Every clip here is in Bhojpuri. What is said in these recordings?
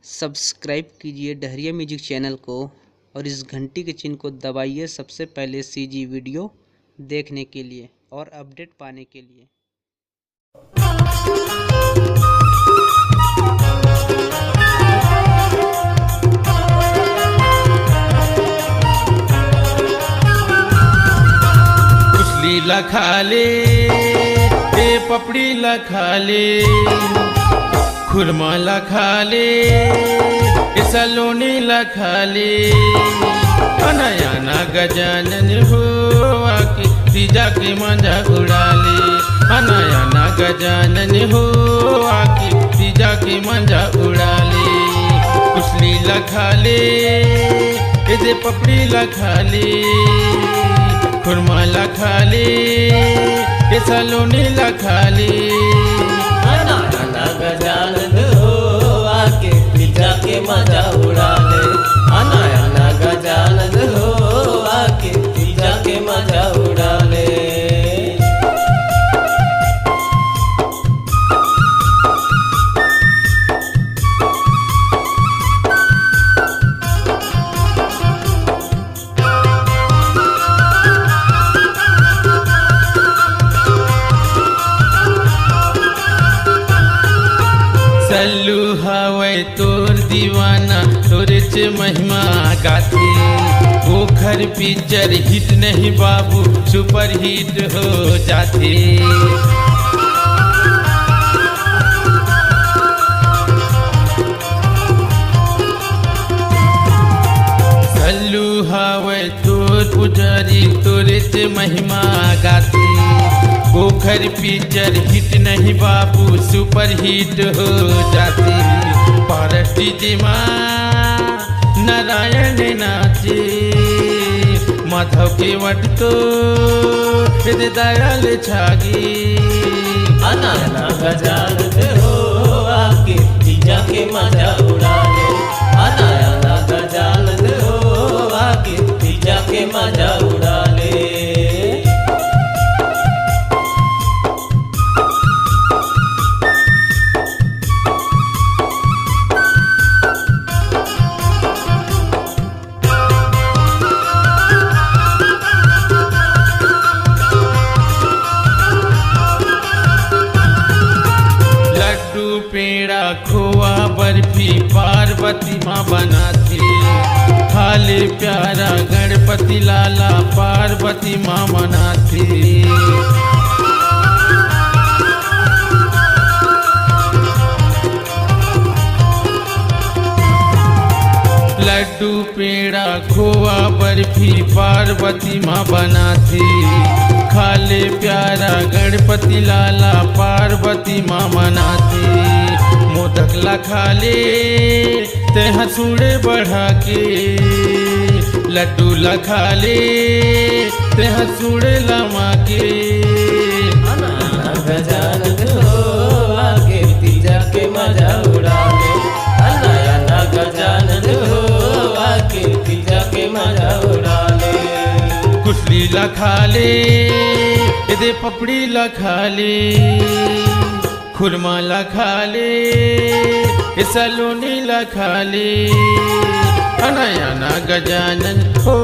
सब्सक्राइब कीजिए डहरिया म्यूजिक चैनल को और इस घंटी के चिन्ह को दबाइए सबसे पहले सीजी वीडियो देखने के लिए और अपडेट पाने के लिए। कुसली लखाले पपड़ी लखाले खुरमा लखाले सलोनी लखाले अनयाना गजानन हो आके तीजा के मंजा उड़ाले अनयाना गजानन हो आके तीजा के मंजा उड़ाले। कुसली लखाले दे पपड़ी लखाले खुरमा लखाले सलोनी लखाले गजानन हो आके तीजा के मजा उड़ा ले। अनायाना गजानन हो आके तीजा के मजा उड़ा ले। सल्लू हवै तोर दीवाना तोरे च महिमा गाथे ओखर पिक्चर हिट नहीं बाबू सुपर हिट हो जाथे। सल्लू हवै तोर पुजारी तोरे च महिमा गाथे ओखर पिक्चर हिट नहीं बाबू सुपर हिट हो जाती। पार्टी दिमा नारायण नाचे माधव के वट तो दयाल छागी अनायाना गजानन हो आके तीजा के मजा उड़ा ले। अनायाना गजानन हो आके तीजा के मजा उड़ा ले। पेड़ा खोआ बर्फी पार्वती माँ बनाती खाले प्यारा गणपति लाला पार्वती माँ मनाती। लड्डू पेड़ा खोआ बर्फी पार्वती माँ बनाती खाले प्यारा गणपति लाला पार्वती माँ मनाती। मोदक लखाले ते हसूड़े बढ़ा के लड्डू लखाले ते हसूड़े लमा के अनायाना गजानन हो आके तीजा के मजा उड़ा ले। अनायाना गजानन हो आके तीजा के मजा उड़ा ले। कुसली लखाले दे पपड़ी लखाले खुरमा लखाले सलोनी लखाले अनयाना गजानन हो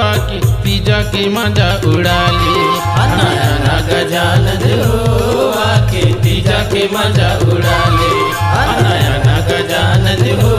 आके तीजा के मजा उड़ा ले। अनायाना गजानन हो आके तीजा के मजा उड़ा ले। अनायाना गजानन हो